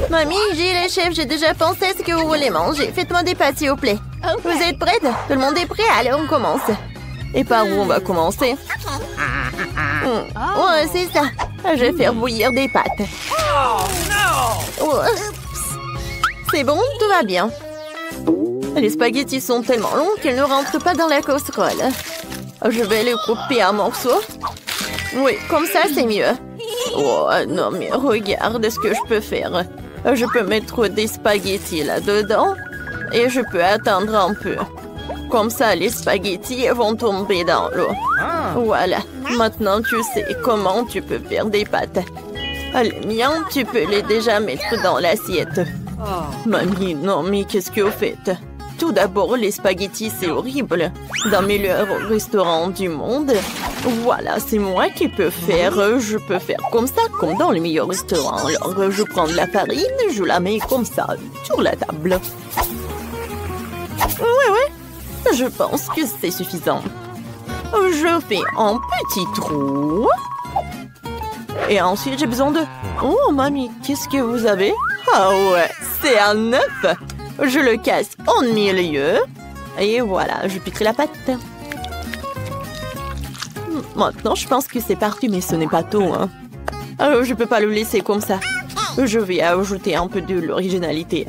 Mamie, les chefs, j'ai déjà pensé à ce que vous voulez manger. Faites-moi des pâtes, s'il vous plaît. Vous êtes prêtes? Tout le monde est prêt? Allez, on commence. Et par où on va commencer? Ouais, c'est ça. Je vais faire bouillir des pâtes. C'est bon, tout va bien. Les spaghettis sont tellement longs qu'ils ne rentrent pas dans la casserole. Je vais les couper en morceaux. Oui, comme ça, c'est mieux. Oh, non, mais regarde ce que je peux faire. Je peux mettre des spaghettis là-dedans et je peux attendre un peu. Comme ça, les spaghettis vont tomber dans l'eau. Voilà. Maintenant, tu sais comment tu peux faire des pâtes. Les miens, tu peux les déjà mettre dans l'assiette. Mamie, non, mais qu'est-ce que vous faites? Tout d'abord, les spaghettis, c'est horrible. Dans le meilleur restaurant du monde, voilà, c'est moi qui peux faire. Je peux faire comme ça, comme dans les meilleurs restaurants. Alors, je prends de la farine, je la mets comme ça, sur la table. Oui. Je pense que c'est suffisant. Je fais un petit trou. Et ensuite, j'ai besoin de... Oh, mamie, qu'est-ce que vous avez? Ah ouais, c'est un œuf. Je le casse en milieu. Et voilà, je piquerai la pâte. Maintenant, je pense que c'est parti, mais ce n'est pas tout. Hein. Alors, je ne peux pas le laisser comme ça. Je vais ajouter un peu de l'originalité.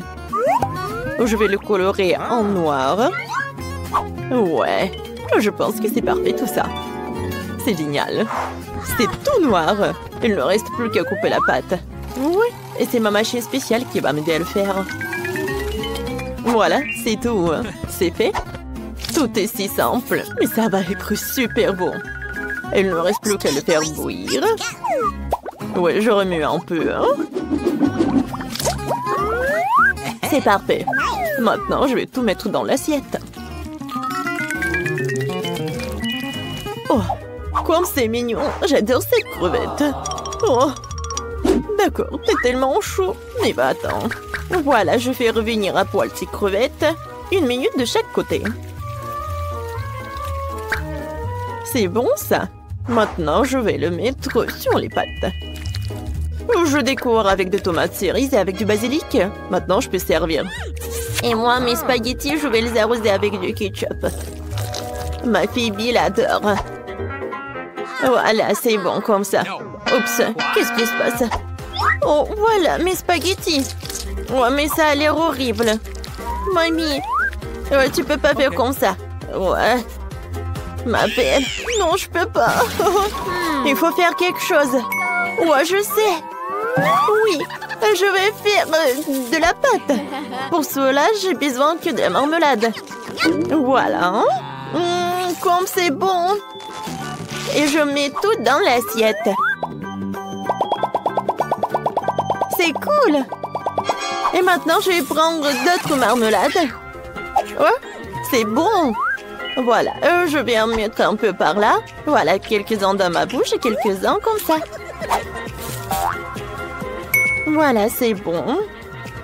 Je vais le colorer en noir. Ouais, je pense que c'est parfait tout ça. C'est génial. C'est tout noir. Il ne reste plus qu'à couper la pâte. Oui, et c'est ma machine spéciale qui va m'aider à le faire. Voilà, c'est tout. C'est fait. Tout est si simple, mais ça va être super bon. Il ne reste plus qu'à le faire bouillir. Ouais, je remue un peu. Hein? C'est parfait. Maintenant, je vais tout mettre dans l'assiette. Oh, comme c'est mignon. J'adore cette crevette. Oh, d'accord, t'es tellement chaud. Mais bah attends. Voilà, je fais revenir à poil ces crevettes. 1 minute de chaque côté. C'est bon ça. Maintenant, je vais le mettre sur les pâtes. Je décore avec des tomates cerises et avec du basilic. Maintenant, je peux servir. Et moi, mes spaghettis, je vais les arroser avec du ketchup. Ma fille Bill adore. Voilà, c'est bon comme ça. Oups, qu'est-ce qui se passe? Oh, voilà, mes spaghettis. Ouais, mais ça a l'air horrible. Mamie, ouais, tu peux pas faire comme ça. Ouais. Ma belle, non, je peux pas. Il faut faire quelque chose. Ouais, je sais. Oui, je vais faire de la pâte. Pour cela, j'ai besoin que de la marmelade. Voilà. Comme c'est bon. Et je mets tout dans l'assiette. C'est cool. Et maintenant, je vais prendre d'autres marmelades. Oh, c'est bon. Voilà, je vais en mettre un peu par là. Voilà, quelques-uns dans ma bouche et quelques-uns comme ça. Voilà, c'est bon.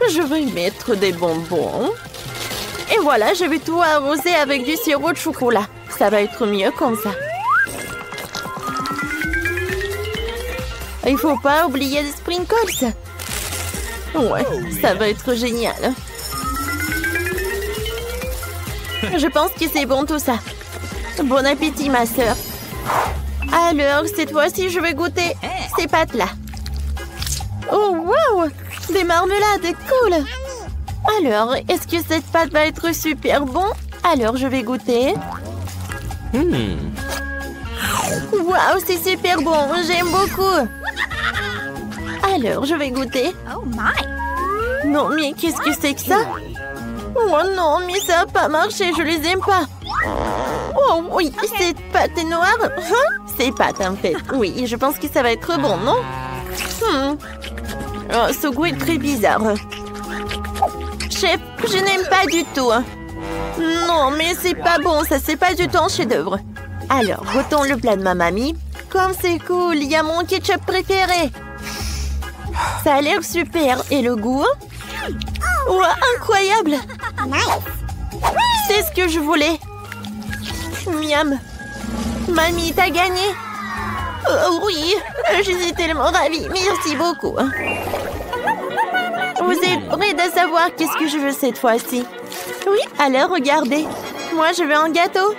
Je vais mettre des bonbons. Et voilà, je vais tout arroser avec du sirop de chocolat. Ça va être mieux comme ça. Il faut pas oublier les sprinkles. Ouais, ça va être génial. Je pense que c'est bon tout ça. Bon appétit, ma sœur. Alors, cette fois-ci, je vais goûter ces pâtes-là. Oh, wow! Des marmelades, cool! Alors, est-ce que cette pâte va être super bon? Alors, je vais goûter. Wow, c'est super bon! J'aime beaucoup! Alors, je vais goûter. Oh my! Non, mais qu'est-ce que c'est que ça? Oh non, mais ça n'a pas marché, je les aime pas. Oh oui, cette pâte est noire. C'est pâte en fait. Oui, je pense que ça va être bon, non? Oh, ce goût est très bizarre. Chef, je n'aime pas du tout. Non, mais c'est pas bon, ça c'est pas du tout un chef-d'œuvre. Alors, goûtons le plat de ma mamie. Comme c'est cool, il y a mon ketchup préféré. Ça a l'air super. Et le goût? Oh, incroyable! C'est ce que je voulais. Miam. Mamie, t'as gagné. Oh, oui, je suis tellement ravie. Merci beaucoup. suis prête à savoir qu'est-ce que je veux cette fois-ci. Oui, alors regardez. Moi, je veux un gâteau.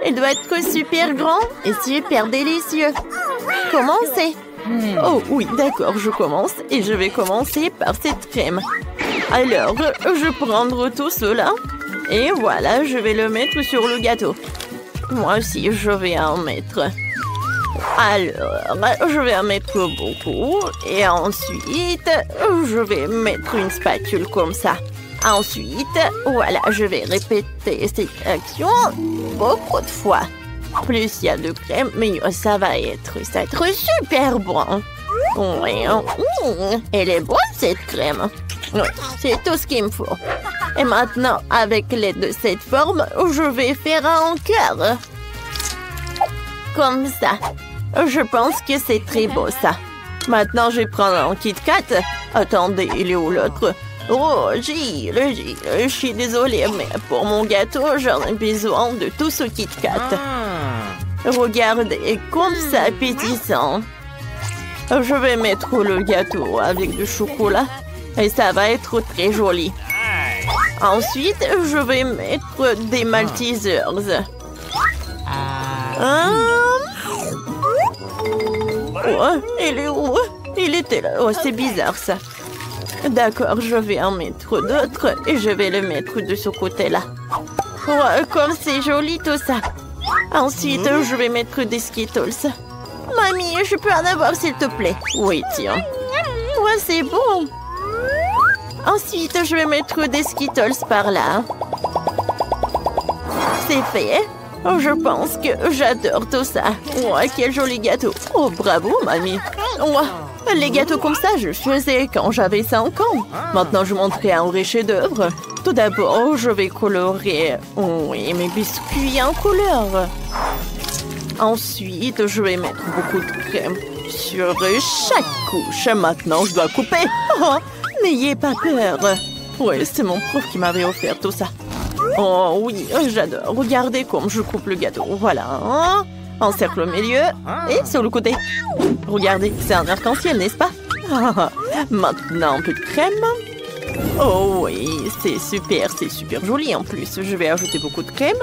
Il doit être super grand et super délicieux. Commencez. Oh oui, d'accord, je commence et je vais commencer par cette crème. Alors, je vais prendre tout cela et voilà, je vais le mettre sur le gâteau. Moi aussi, je vais en mettre. Alors, je vais en mettre beaucoup et ensuite, je vais mettre une spatule comme ça. Ensuite, voilà, je vais répéter cette action beaucoup de fois. Plus il y a de crème, mieux ça va être super bon. Oui, elle est bonne cette crème. Oui, c'est tout ce qu'il me faut. Et maintenant, avec l'aide de cette forme, je vais faire un cœur. Comme ça. Je pense que c'est très beau ça. Maintenant, je vais prendre un Kit Kat. Attendez, il est où l'autre? Oh, Gilles, je suis désolée, mais pour mon gâteau, j'en ai besoin de tout ce Kit Kat. Regardez, comme c'est appétissant. Je vais mettre le gâteau avec du chocolat et ça va être très joli. Ensuite, je vais mettre des Maltesers. Oh, il est où? Il était là. Oh, c'est bizarre ça. D'accord, je vais en mettre d'autres et je vais le mettre de ce côté-là. Oh, comme c'est joli tout ça. Ensuite, je vais mettre des Skittles. Mamie, je peux en avoir s'il te plaît? Oui, tiens. Ouais, c'est bon. Ensuite, je vais mettre des Skittles par là. C'est fait. Je pense que j'adore tout ça. Ouais, quel joli gâteau. Oh, bravo, mamie. Ouais, les gâteaux comme ça, je faisais quand j'avais 5 ans. Maintenant, je montrerai un vrai chef-d'œuvre. Tout d'abord, je vais colorer mes biscuits en couleur. Ensuite, je vais mettre beaucoup de crème sur chaque couche. Maintenant, je dois couper. Oh, n'ayez pas peur. Oui, c'est mon prof qui m'avait offert tout ça. Oh oui, j'adore. Regardez comme je coupe le gâteau. Voilà. Un cercle au milieu et sur le côté. Regardez, c'est un arc-en-ciel, n'est-ce pas? Maintenant, un peu de crème. Oh oui, c'est super joli en plus. Je vais ajouter beaucoup de crème.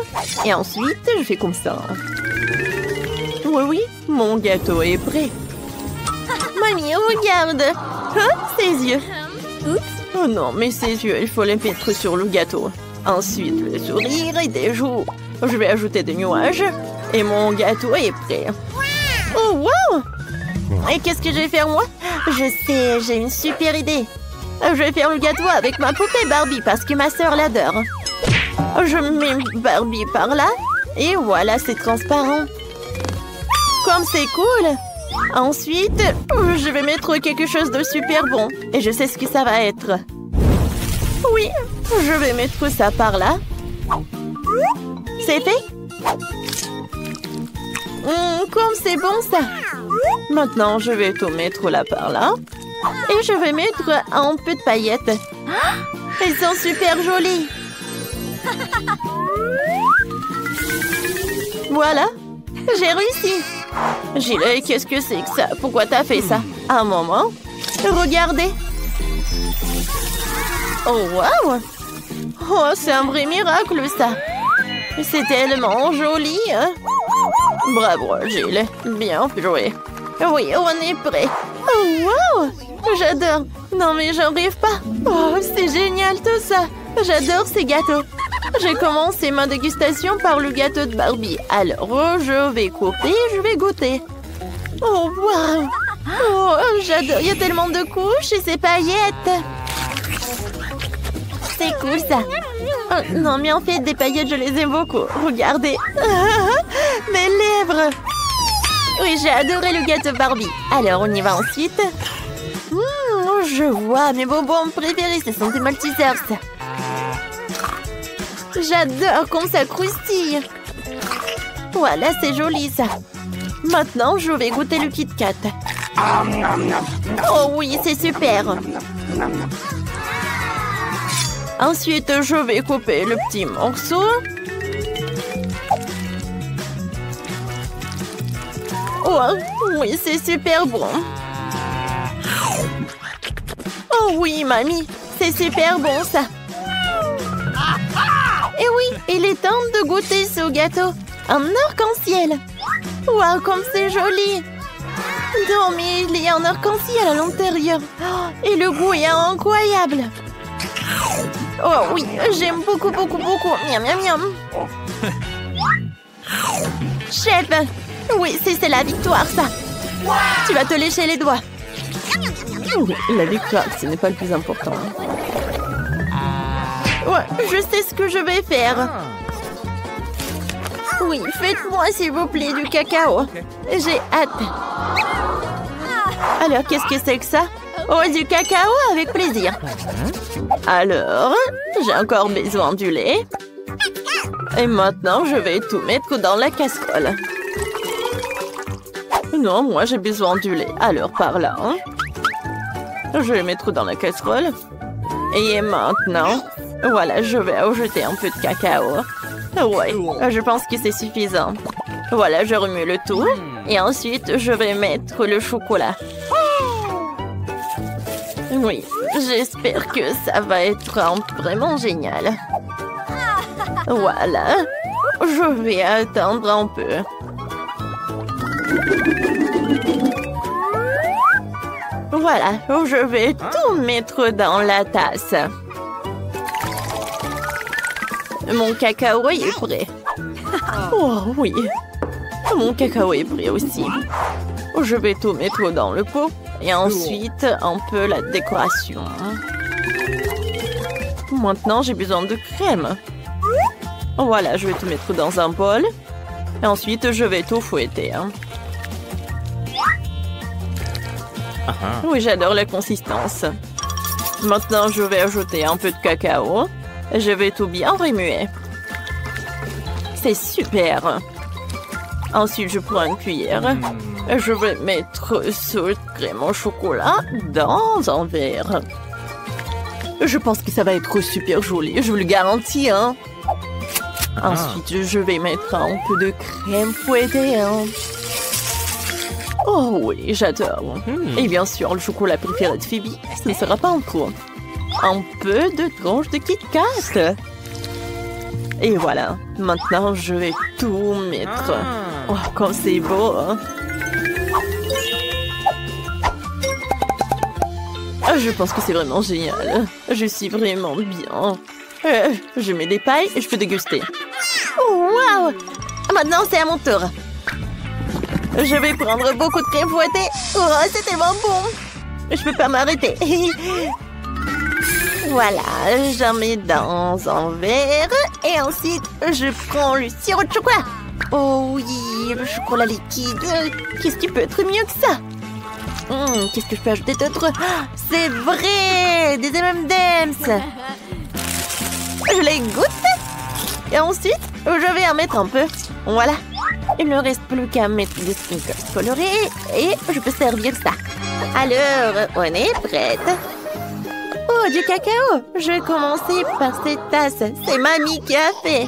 Et ensuite, je fais comme ça. Oui, mon gâteau est prêt. Mamie, regarde. Ses yeux. Oh non, mais ses yeux, il faut les mettre sur le gâteau. Ensuite, le sourire et des joues. Je vais ajouter des nuages. Et mon gâteau est prêt. Oh, wow! Et qu'est-ce que je vais faire, moi? Je sais, j'ai une super idée. Je vais faire le gâteau avec ma poupée Barbie parce que ma sœur l'adore. Je mets Barbie par là. Et voilà, c'est transparent. Comme c'est cool! Ensuite, je vais mettre quelque chose de super bon. Et je sais ce que ça va être. Oui, je vais mettre ça par là. C'est fait? Comme c'est bon ça. Maintenant, je vais tout mettre là par là. Et je vais mettre un peu de paillettes. Elles sont super jolies. Voilà, j'ai réussi. Gilles, qu'est-ce que c'est que ça? Pourquoi t'as fait ça? Un moment. Regardez. Oh, waouh! Oh, c'est un vrai miracle, ça. C'est tellement joli. Hein? Bravo, Gilles. Bien joué. Oui, on est prêt. Oh, wow! J'adore. Non, mais j'en rêve pas. Oh, c'est génial tout ça. J'adore ces gâteaux. J'ai commencé ma dégustation par le gâteau de Barbie. Alors, je vais couper, je vais goûter. Oh, wow! Oh, j'adore. Il y a tellement de couches et ces paillettes. C'est cool, ça. Oh, non, mais en fait, des paillettes, je les aime beaucoup. Regardez. Mes lèvres. Oui, j'ai adoré le gâteau Barbie. Alors, on y va ensuite. Je vois, mes bonbons préférés, ce sont des Maltesers. J'adore comme ça croustille. Voilà, c'est joli, ça. Maintenant, je vais goûter le Kit Kat. Oh oui, c'est super. Ensuite, je vais couper le petit morceau. Oh, oui, c'est super bon. Oh oui, mamie, c'est super bon ça. Et oui, il est temps de goûter ce gâteau. Un arc-en-ciel. Waouh, comme c'est joli. Non, mais il y a un arc-en-ciel à l'intérieur. Oh, et le goût est incroyable. Oh oui, j'aime beaucoup, beaucoup, beaucoup. Miam, miam, miam. Chef, oui, c'est la victoire, ça. Tu vas te lécher les doigts. Oui, la victoire, ce n'est pas le plus important. Ouais, je sais ce que je vais faire. Oui, faites-moi, s'il vous plaît, du cacao. J'ai hâte. Alors, qu'est-ce que c'est que ça? Oh, du cacao, avec plaisir. Alors, j'ai encore besoin du lait. Et maintenant, je vais tout mettre dans la casserole. Non, moi, j'ai besoin du lait. Alors, par là. Hein? Je vais mettre dans la casserole. Et maintenant, voilà, je vais ajouter un peu de cacao. Ouais, je pense que c'est suffisant. Voilà, je remue le tout. Et ensuite, je vais mettre le chocolat. Oui, j'espère que ça va être vraiment génial. Voilà, je vais attendre un peu. Voilà, je vais tout mettre dans la tasse. Mon cacao est prêt. Oh oui, mon cacao est prêt aussi. Je vais tout mettre dans le pot et ensuite un peu la décoration. Maintenant, j'ai besoin de crème. Voilà, je vais tout mettre dans un bol. Et ensuite, je vais tout fouetter. Oui, j'adore la consistance. Maintenant, je vais ajouter un peu de cacao. Je vais tout bien remuer. C'est super. Ensuite, je prends une cuillère. Je vais mettre ce crème au chocolat dans un verre. Je pense que ça va être super joli, je vous le garantis. Hein. Ensuite, je vais mettre un peu de crème fouettée. Hein. Oh oui, j'adore. Et bien sûr, le chocolat préféré de Phoebe, ce ne sera pas en trop. Un peu de tranche de Kit Kat. Et voilà, maintenant je vais tout mettre. Oh, comme c'est beau, hein. Je pense que c'est vraiment génial. Je suis vraiment bien. Je mets des pailles et je peux déguster. Oh, waouh! Maintenant, c'est à mon tour. Je vais prendre beaucoup de crème fouettée. Oh, c'est tellement bon. Je peux pas m'arrêter. Voilà, j'en mets dans un verre. Et ensuite, je prends le sirop de chocolat. Oh oui, le chocolat liquide. Qu'est-ce qui peut être mieux que ça? Qu'est-ce que je peux ajouter d'autre? C'est vrai, des M&M's. Je les goûte. Et ensuite, je vais en mettre un peu. Voilà. Il ne reste plus qu'à mettre des sprinkles colorés. Et je peux servir ça. Alors, on est prête. Oh, du cacao. Je vais commencer par cette tasse. C'est mamie qui a fait.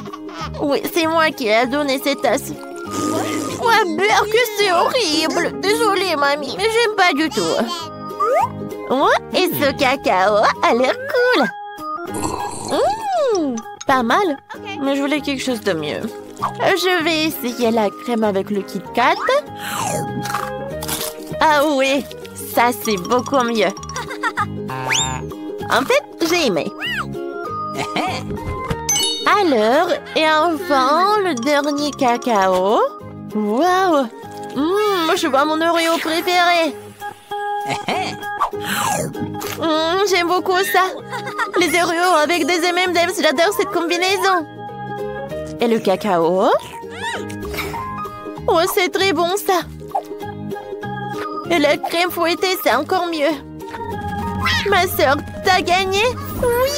Oui, c'est moi qui ai donné cette tasse. Ouais, beurre, que c'est horrible. Désolée, mamie, mais j'aime pas du tout. Oh, et ce cacao a l'air cool. Pas mal, mais je voulais quelque chose de mieux. Je vais essayer la crème avec le Kit Kat. Ah oui, ça c'est beaucoup mieux. En fait, j'ai aimé. Alors, et enfin, le dernier cacao. Waouh! Je vois mon Oreo préféré. J'aime beaucoup ça. Les Oreos avec des M&M's, j'adore cette combinaison. Et le cacao? Oh, c'est très bon ça. Et la crème fouettée, c'est encore mieux. Ma sœur, t'as gagné? Oui!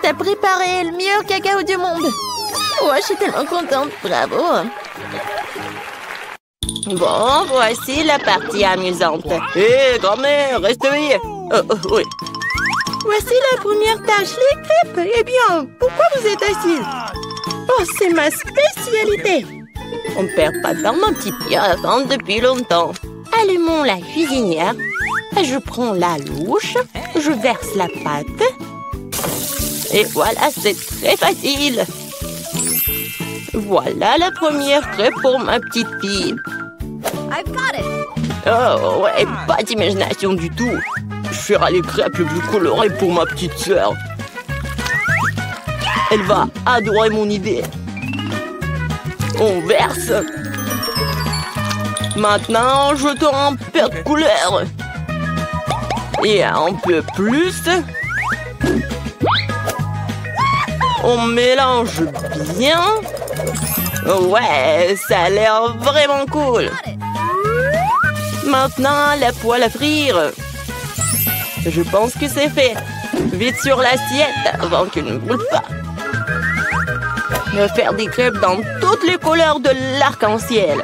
T'as préparé le meilleur cacao du monde. Oh, je suis tellement contente, bravo. Bon, voici la partie amusante. Hé, grand-mère, reste éveillée. Oui. Voici la première tâche, les crêpes. Eh bien, pourquoi vous êtes assise? Oh, c'est ma spécialité. On ne perd pas de temps, mon petit pied, à attendre depuis longtemps. Allumons la cuisinière. Je prends la louche, je verse la pâte. Et voilà, c'est très facile. Voilà la première crêpe pour ma petite fille. I've got it. Oh, ouais, pas d'imagination du tout. Je ferai les crêpes les plus colorées pour ma petite sœur. Elle va adorer mon idée. On verse. Maintenant, jetons un peu de couleur. Et un peu plus. On mélange bien. Ouais, ça a l'air vraiment cool. Maintenant, la poêle à frire. Je pense que c'est fait. Vite sur l'assiette avant qu'elle ne brûle pas. Je vais faire des crêpes dans toutes les couleurs de l'arc-en-ciel.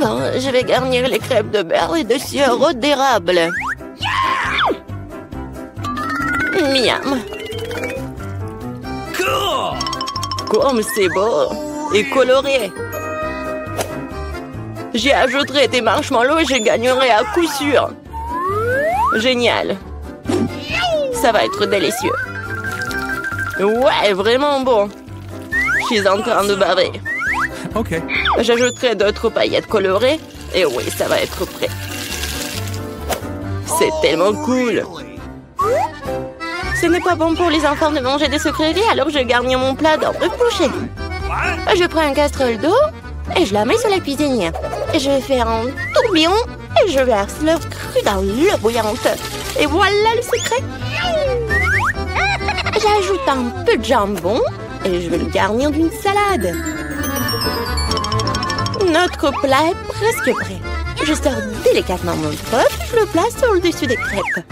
Bon, je vais garnir les crêpes de beurre et de sirop d'érable. Miam. Comme c'est beau et coloré. J'y ajouterai des marshmallows et je gagnerai à coup sûr. Génial. Ça va être délicieux. Ouais, vraiment bon. Je suis en train de baver. Ok. J'ajouterai d'autres paillettes colorées. Et oui, ça va être prêt. C'est tellement cool. Ce n'est pas bon pour les enfants de manger des sucreries, alors je garnis mon plat d'ordre bouché. Je prends une casserole d'eau et je la mets sur la cuisinière. Et je vais faire un tourbillon et je verse l'œuf cru dans l'eau bouillante. Et voilà le secret. J'ajoute un peu de jambon et je vais le garnir d'une salade. Notre plat est presque prêt. Je sors délicatement mon œuf et je le place sur le dessus des crêpes.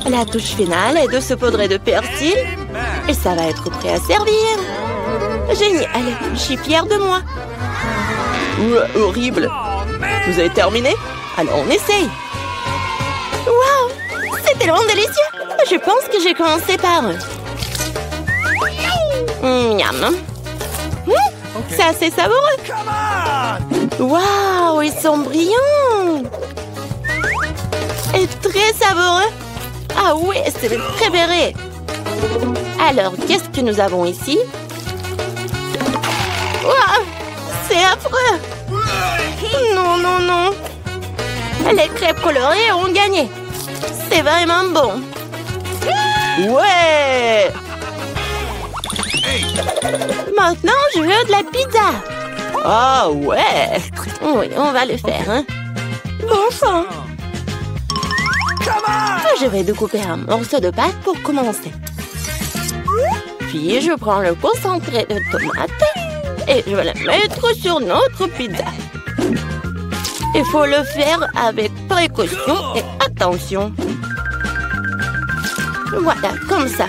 La touche finale est de saupoudrer de persil et ça va être prêt à servir. Génial, je suis fière de moi. Horrible. Vous avez terminé? Alors on essaye. Waouh, c'est tellement délicieux. Je pense que j'ai commencé par... Miam. C'est assez savoureux. Waouh, ils sont brillants. Et très savoureux. Ah oui, c'est mes préférés. Alors, qu'est-ce que nous avons ici? Waouh, c'est affreux. Non, non, non. Les crêpes colorées ont gagné. C'est vraiment bon. Ouais. Maintenant, je veux de la pizza. Ah ouais. Oui, on va le faire, hein. Bon sang. Je vais découper un morceau de pâte pour commencer. Puis, je prends le concentré de tomate et je vais le mettre sur notre pizza. Il faut le faire avec précaution et attention. Voilà, comme ça.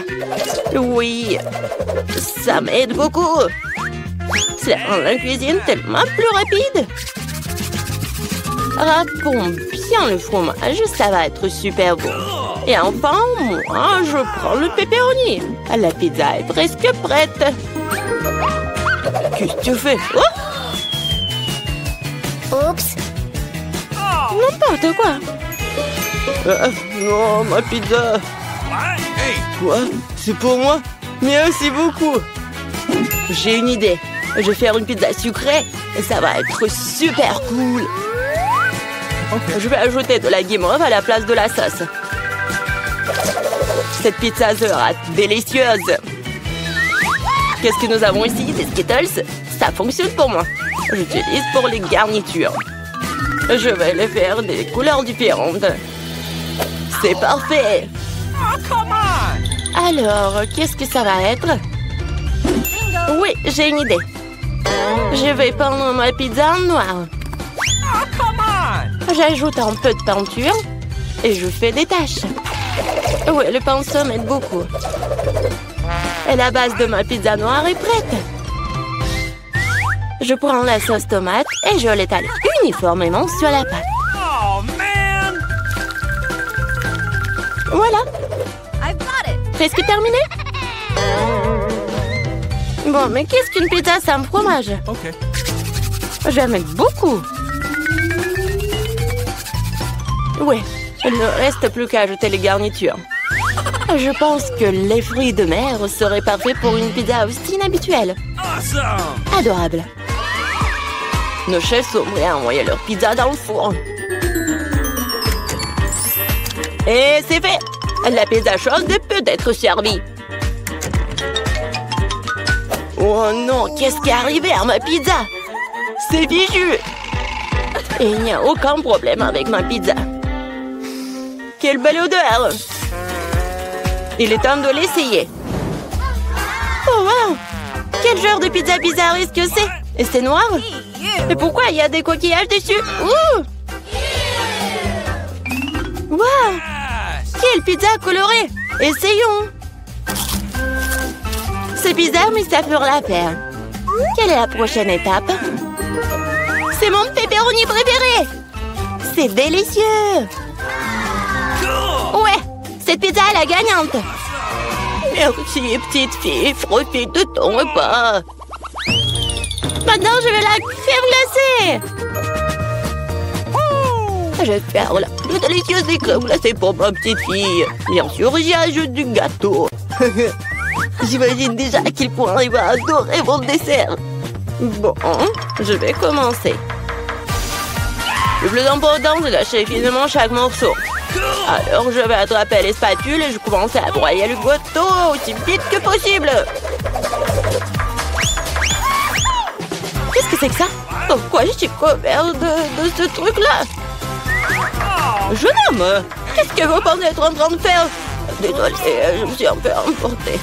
Oui, ça m'aide beaucoup. Ça rend la cuisine tellement plus rapide. Râpons bien le fromage, ça va être super bon. Et enfin, moi, je prends le pepperoni. La pizza est presque prête. Qu'est-ce que tu fais? Oups. N'importe quoi. Non, ma pizza. Quoi? C'est pour moi? Merci beaucoup. J'ai une idée. Je vais faire une pizza sucrée et ça va être super cool. Je vais ajouter de la guimauve à la place de la sauce. Cette pizza sera délicieuse. Qu'est-ce que nous avons ici? Des Skittles? Ça fonctionne pour moi. J'utilise pour les garnitures. Je vais les faire des couleurs différentes. C'est parfait. Alors, qu'est-ce que ça va être? Oui, j'ai une idée. Je vais peindre ma pizza en noir. J'ajoute un peu de peinture et je fais des taches. Oui, le pinceau m'aide beaucoup. Et la base de ma pizza noire est prête. Je prends la sauce tomate et je l'étale uniformément sur la pâte. Voilà. Presque terminé. Bon, mais qu'est-ce qu'une pizza sans fromage? Je vais en mettre beaucoup. Ouais, il ne reste plus qu'à ajouter les garnitures. Je pense que les fruits de mer seraient parfaits pour une pizza aussi inhabituelle. Adorable. Nos chefs sont prêts à envoyer leur pizza dans le four. Et c'est fait! La pizza chaude peut être servie. Oh non, qu'est-ce qui est arrivé à ma pizza? C'est fichu! Et il n'y a aucun problème avec ma pizza. Quelle belle odeur! Il est temps de l'essayer. Oh wow! Quel genre de pizza bizarre est-ce que c'est? Et c'est noir? Et pourquoi il y a des coquillages dessus? Ouh! Wow! Quelle pizza colorée! Essayons! C'est bizarre, mais ça fera l'affaire. Quelle est la prochaine étape? C'est mon pepperoni préféré! C'est délicieux! Ouais! Cette pizza est la gagnante! Merci, petite fille. Profite de ton repas. Maintenant, je vais la crème glacée! Je vais faire la plus délicieuse des crèmes glacées pour ma petite fille. Bien sûr, j'y ajoute du gâteau. J'imagine déjà à quel point il va adorer mon dessert. Bon, je vais commencer. Le plus important, c'est d'acheter finement chaque morceau. Alors, je vais attraper les spatules et je commence à broyer le gâteau aussi vite que possible. Qu'est-ce que c'est que ça? Pourquoi je suis couvert de ce truc-là? Jeune homme, qu'est-ce que vous pensez être en train de faire? Désolée, je me suis un peu emportée.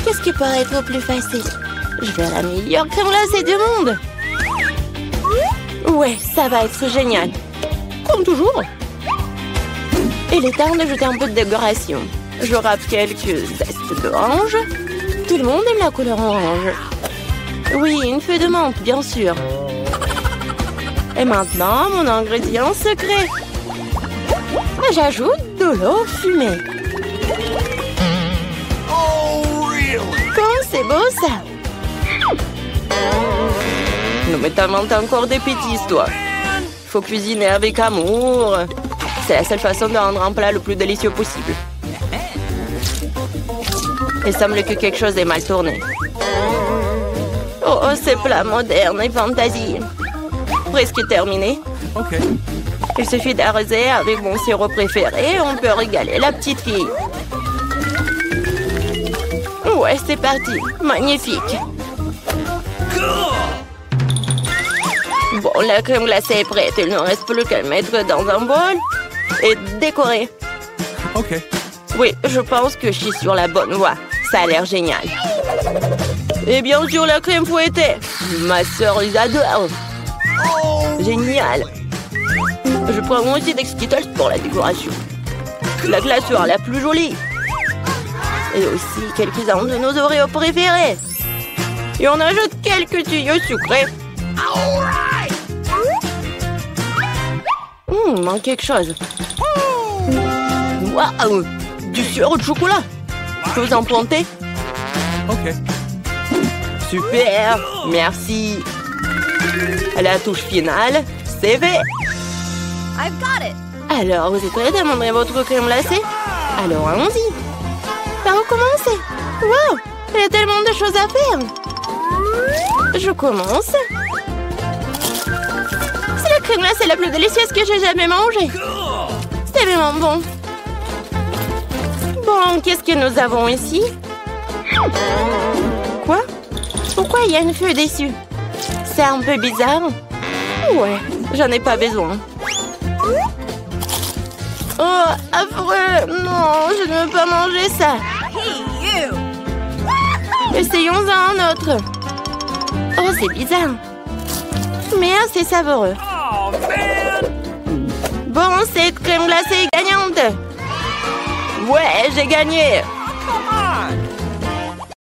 Qu'est-ce qui pourrait être plus facile? Je vais la meilleure crème glacée du monde. Ouais, ça va être génial. Comme toujours. Il est temps d'ajouter un peu de décoration. Je râpe quelques zestes d'orange. Tout le monde aime la couleur orange. Oui, une feuille de menthe, bien sûr. Et maintenant, mon ingrédient secret. J'ajoute de l'eau fumée. Comme c'est beau, ça. Non, mais t'inventes encore des bêtises, toi. Faut cuisiner avec amour. C'est la seule façon de rendre un plat le plus délicieux possible. Il semble que quelque chose est mal tourné. Oh, ces plats modernes et fantasy. Presque terminé. Okay. Il suffit d'arroser avec mon sirop préféré et on peut régaler la petite fille. Ouais, c'est parti. Magnifique. Bon, la crème glacée est prête. Il ne reste plus qu'à le mettre dans un bol et décorer. Ok. Oui, je pense que je suis sur la bonne voie. Ça a l'air génial. Et bien sûr, la crème fouettée. Ma sœur les adore. Génial. Je prends moi aussi des Skittles pour la décoration. La glaceur la plus jolie. Et aussi quelques-uns de nos Oreos préférés. Et on ajoute quelques tuyaux sucrés. Il manque quelque chose. Waouh! Du sirop de chocolat. Je peux vous en planter? Ok. Super! Merci. La touche finale, c'est fait. I've got it. Alors, vous êtes prêts à demander votre crème glacée? Alors, allons-y. Par où commencer? Wow! Il y a tellement de choses à faire. Je commence. C'est la crème glacée la plus délicieuse que j'ai jamais mangée. C'est vraiment bon. Bon, qu'est-ce que nous avons ici? Quoi? Pourquoi il y a une feuille dessus? C'est un peu bizarre. Ouais, j'en ai pas besoin. Oh, affreux! Non, je ne veux pas manger ça. Hey, you. Essayons un autre. Oh, c'est bizarre. Mais assez savoureux. Oh, man! Bon, cette crème glacée est gagnante. Ouais, j'ai gagné.